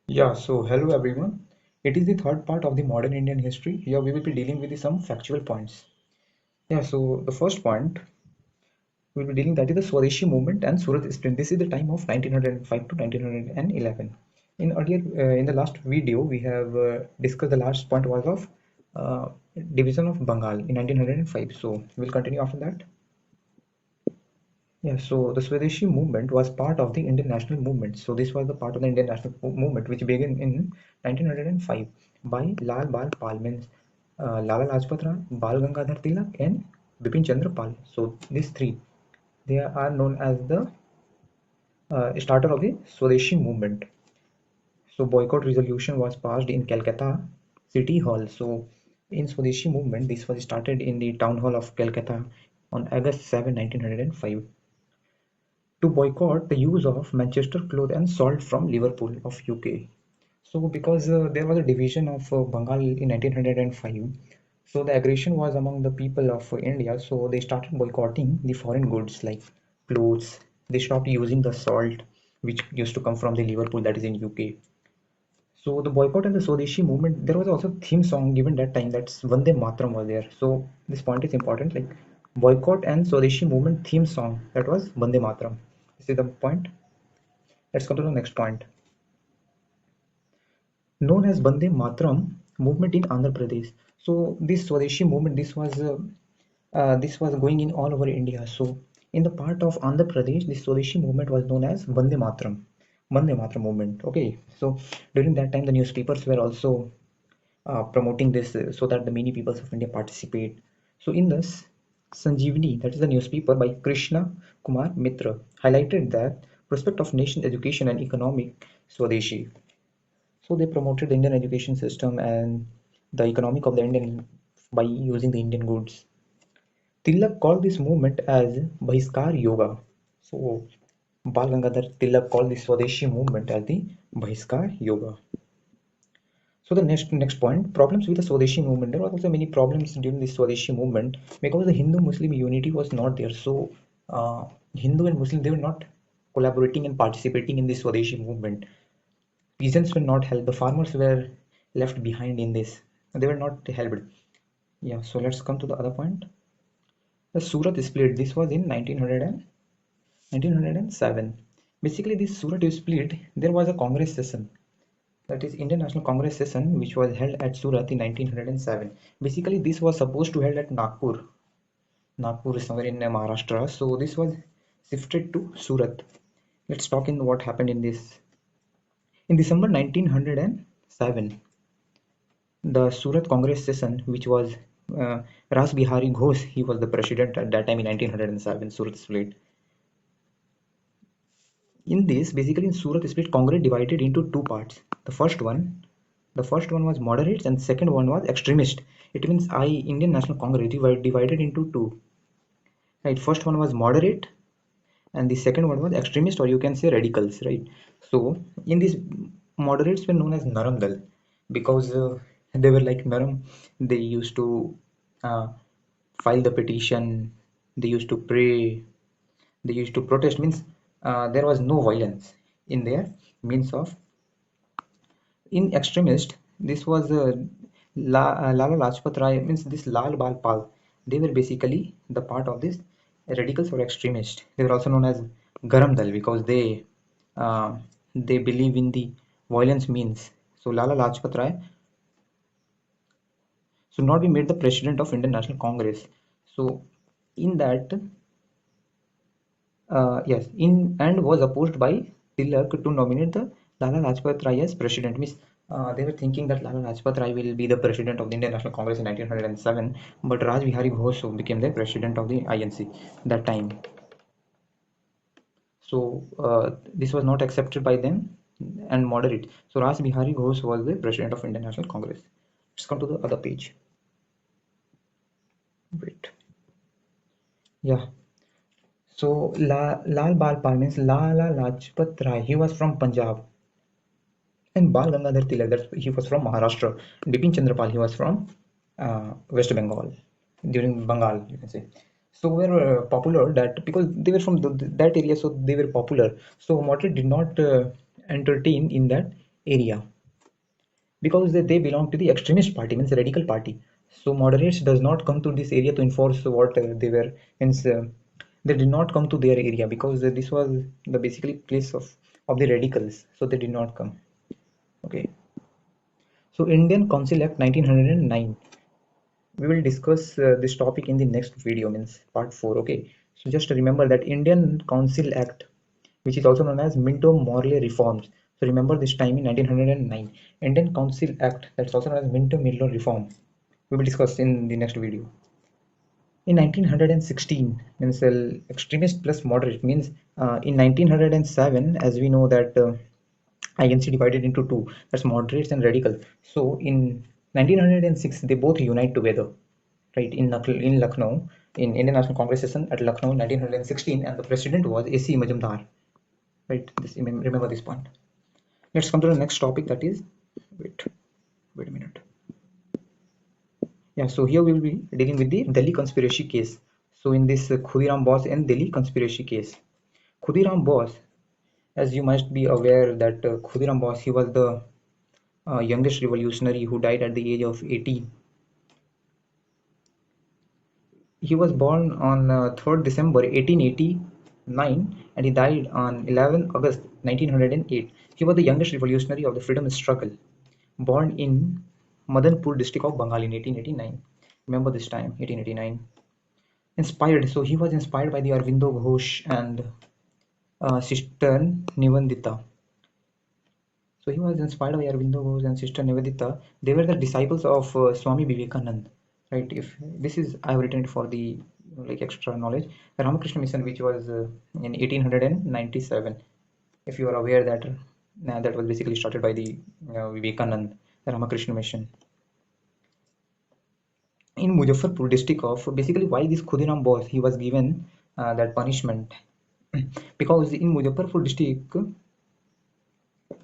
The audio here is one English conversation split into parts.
Yeah, so hello everyone. It is the third part of the modern Indian history. Here we will be dealing with some factual points. Yeah, so the first point we'll be dealing that is the Swadeshi movement and Surat Split. This is the time of 1905 to 1911. In the last video, we have discussed the last point was of uh, division of Bengal in 1905. So we'll continue after that. Yeah, so the Swadeshi movement was part of the Indian national movement. So this was the part of the Indian national movement which began in 1905 by Lal Bal Pal, means Lala Lajpat Rai, Bal Gangadhar Tilak, and Bipin Chandra Pal. So these three, they are known as the starter of the Swadeshi movement. So boycott resolution was passed in Calcutta City Hall. So in Swadeshi movement, this was started in the town hall of Calcutta on August 7, 1905, to boycott the use of Manchester cloth and salt from Liverpool of UK. So because there was a division of Bengal in 1905, so the aggression was among the people of India, so they started boycotting the foreign goods like clothes. They stopped using the salt which used to come from the Liverpool, that is in UK. So the boycott and the Swadeshi movement, there was also a theme song given that time, that's Vande Mataram was there. So this point is important, like boycott and Swadeshi movement theme song, that was Vande Mataram. This is the point. Let's come to the next point. Known as Vande Mataram movement in Andhra Pradesh. So this Swadeshi movement, this was going in all over India. So in the part of Andhra Pradesh, this Swadeshi movement was known as Vande Mataram. Vande Mataram movement. Okay, so during that time, the newspapers were also promoting this so that the many peoples of India participate. So in this, Sanjeevani, that is the newspaper by Krishna Kumar Mitra, highlighted that prospect of nation education and economic Swadeshi. So they promoted the Indian education system and the economic of the Indian by using the Indian goods. Tilak called this movement as Bahiskar Yoga. So Bal Gangadhar Tilak called this Swadeshi movement as the Bahiskar Yoga. So the next point, problems with the Swadeshi movement. There were also many problems during the Swadeshi movement because the Hindu-Muslim unity was not there. So Hindu and Muslim, they were not collaborating and participating in the Swadeshi movement. Peasants were not helped. The farmers were left behind in this. They were not helped. Yeah. So let's come to the other point. The Surat split. This was in 1907. Basically, this Surat split. There was a Congress session, that is Indian National Congress session, which was held at Surat in 1907. Basically, this was supposed to held at Nagpur. Nagpur is somewhere in Maharashtra. So this was shifted to Surat. Let's talk in what happened in this. In December 1907, the Surat Congress session, which was Ras Bihari Ghosh, he was the president at that time in 1907, Surat split. In this, basically in Surat split, Congress divided into two parts. The first one was moderates and second one was extremist. It means Indian National Congress divided into two. Right, first one was moderate and the second one was extremist, or you can say radicals, right? So in this, moderates were known as Naram Dal because they were like Naram. They used to uh, file the petition, they used to pray, they used to protest, means there was no violence in their means of. In extremist, this was Lala Lajpat Rai, means this Lal Bal Pal. They were basically the part of this radicals or extremist. They were also known as Garam Dal because uh, they believe in the violence means. So Lala Lajpat Rai should not be made the president of Indian National Congress. So in that, yes, in and was opposed by Tilak to nominate the Lala Lajpat Rai as president. Means they were thinking that Lala Lajpat Rai will be the president of the Indian National Congress in 1907, but Raj Bihari Ghosh became the president of the INC that time. So this was not accepted by them and moderate. So Raj Bihari Ghosh was the president of Indian National Congress. Let's come to the other page. Wait. Yeah. So Lal Bal Pal means Lala Lajpat Rai. He was from Punjab. And Bal Gangadhar Tilak, that he was from Maharashtra. Bipin Chandrapal, he was from West Bengal, during Bengal, you can say. So were popular that because they were from that area, so they were popular. So Moderate did not entertain in that area, because they belong to the extremist party, means radical party. So moderates does not come to this area to enforce what they were, means they did not come to their area, because this was the basically place of the radicals, so they did not come. Okay, so Indian Council Act 1909, we will discuss this topic in the next video, means part 4. Okay, so just remember that Indian Council Act, which is also known as Minto-Morley reforms. So remember this time in 1909, Indian Council Act, that's also known as Minto-Morley reform, we will discuss in the next video. In 1916, means extremist plus moderate, means in 1907, as we know that INC divided into two, that's moderates and radical. So in 1906, they both unite together, right, in Lucknow, in Indian National Congress session at Lucknow in 1916, and the president was A.C. Majumdar, right. Remember this point. Let's come to the next topic, that is, wait a minute. Yeah, so here we will be dealing with the Delhi conspiracy case. So in this Khudiram Bose and Delhi conspiracy case, Khudiram Bose, as you must be aware that Khudiram Bose, he was the youngest revolutionary who died at the age of 18. He was born on 3rd December 1889, and he died on 11 August 1908. He was the youngest revolutionary of the freedom struggle, born in Madanpur district of Bengal in 1889. Remember this time, 1889. Inspired, so he was inspired by the Aurobindo Ghosh and Sister Nivandita. So he was inspired by Aurobindo Ghosh and Sister Nivedita. They were the disciples of Swami Vivekanand, right? If this is, I have written it for the like extra knowledge. The Ramakrishna Mission, which was in 1897. If you are aware that that was basically started by the Vivekanand, the Ramakrishna Mission. In Muzaffarpur district of, basically why this Khudiram Bose, he was given that punishment, because in Muzaffarpur district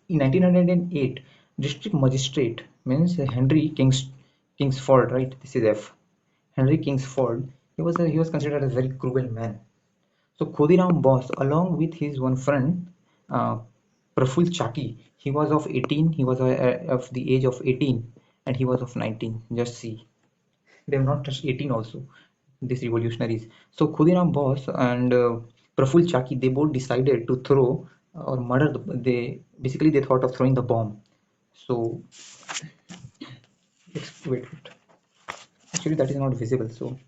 in 1908, district magistrate, means Henry Kingsford, right? This is F. Henry Kingsford. He was considered a very cruel man. So Khudiram Bose, along with his one friend, uh, Praful Chaki, he was of 18. He was of the age of 18, and he was of 19. Just see, they have not touched 18 also. These revolutionaries. So Khudiram Bose and Praful Chaki, they both decided to throw or murder. They basically they thought of throwing the bomb. So wait. Actually, that is not visible. So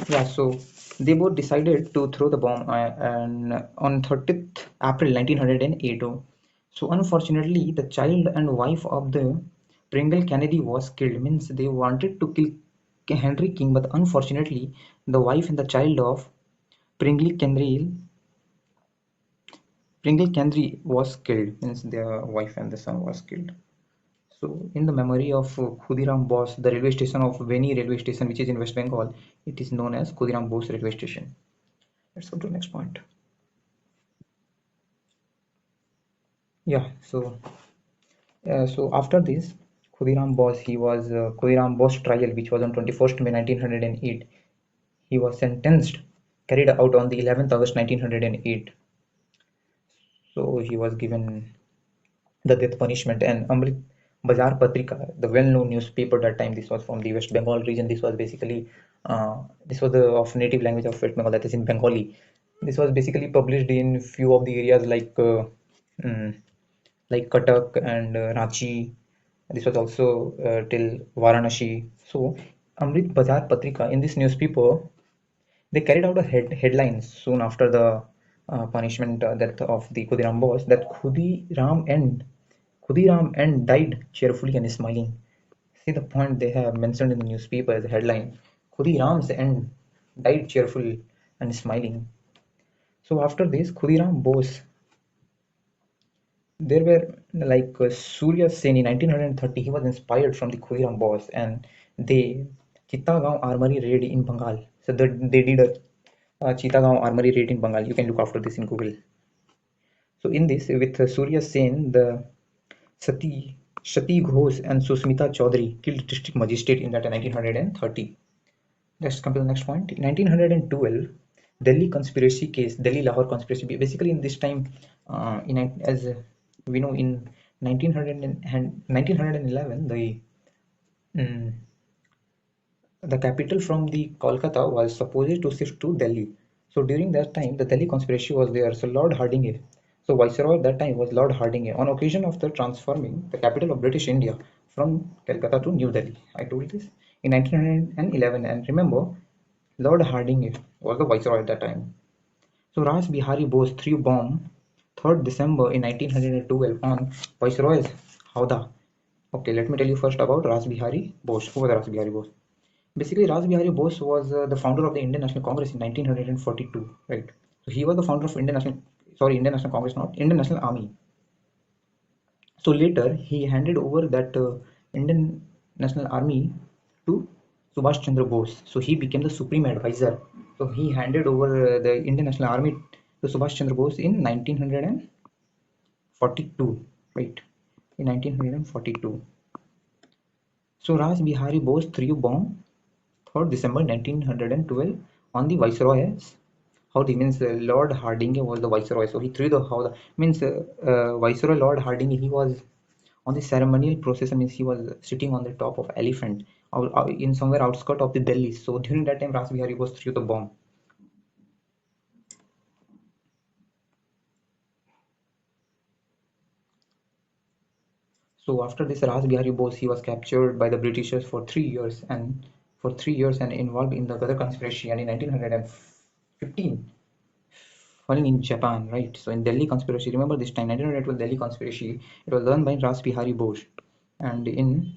yeah, so they both decided to throw the bomb and on 30th April 1908. So unfortunately, the child and wife of the Pringle Kennedy was killed. Means they wanted to kill Henry King, but unfortunately, the wife and the child of Pringle Kennedy was killed. Means their wife and the son was killed. So, in the memory of Khudiram Bose, the railway station of Veni railway station, which is in West Bengal, it is known as Khudiram Bose railway station. Let's go to the next point. Yeah, so after this, Khudiram Bose, he was Khudiram Bose trial, which was on 21st May 1908. He was sentenced, carried out on the 11th August 1908. So he was given the death punishment. And Amrit Bazar Patrika, the well-known newspaper that time, this was from the West Bengal region. This was basically this was the of native language of West Bengal, that is in Bengali. This was basically published in few of the areas mm, like Cuttack and Ranchi. This was also till Varanasi. So Amrit Bazar Patrika, in this newspaper, they carried out a headline soon after the punishment death of the Khudiram Bose, that Khudiram N died cheerfully and smiling. See the point they have mentioned in the newspaper as a headline. Khudiram's N died cheerful and smiling. So after this, Khudiram Bose, there were like Surya Sen in 1930. He was inspired from the Khudiram Bose, and they Chittagaon Armory raid in Bengal. So they did a Chittagaon Armory raid in Bengal. You can look after this in Google. So in this, with Surya Sen, the Shati Ghosh and Susmita Chaudhary killed district magistrate in that 1930. Let's come to the next point. In 1912, Delhi conspiracy case, Delhi Lahore conspiracy. Basically, in this time, as we know in 1911 mm, the capital from the Kolkata was supposed to shift to Delhi. So during that time, the Delhi conspiracy was there. So Lord Hardinge, so Viceroy at that time was Lord Hardinge. On occasion of the transforming the capital of British India from Calcutta to New Delhi, I told this in 1911. And remember, Lord Hardinge was the Viceroy at that time. So Ras Bihari Bose threw bomb 3rd December in 1912 on Viceroy's Howdah. Okay, let me tell you first about Ras Bihari Bose. Who was Ras Bihari Bose? Basically, Ras Bihari Bose was the founder of the Indian National Congress in 1942, right? So he was the founder of Indian National Congress, not Indian National Army. So later, he handed over that Indian National Army to Subhash Chandra Bose. So he became the supreme advisor. So he handed over the Indian National Army to Subhash Chandra Bose in 1942, right? In 1942. So Ras Bihari Bose threw bomb 3rd December 1912 on the Viceroy's Howdy means Lord Hardinge was the Viceroy. So he threw the how means Viceroy Lord Hardinge. He was on the ceremonial procession means he was sitting on the top of elephant in somewhere outskirt of the Delhi. So during that time, Ras Bihari was threw the bomb. So after this, Ras Bihari Bose he was captured by the Britishers for 3 years and involved in the Ghadar conspiracy. And in 1915 falling in Japan, right? So in Delhi conspiracy, remember this time 1912 Delhi conspiracy, it was done by Ras Bihari Bose. And in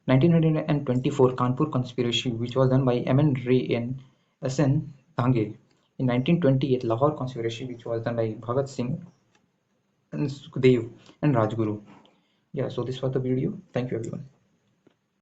1924 Kanpur conspiracy, which was done by M.N. Ray and S.N. Dhange. In 1928 Lahore conspiracy, which was done by Bhagat Singh and Sukhdev and Rajguru. Yeah, so this was the video. Thank you everyone.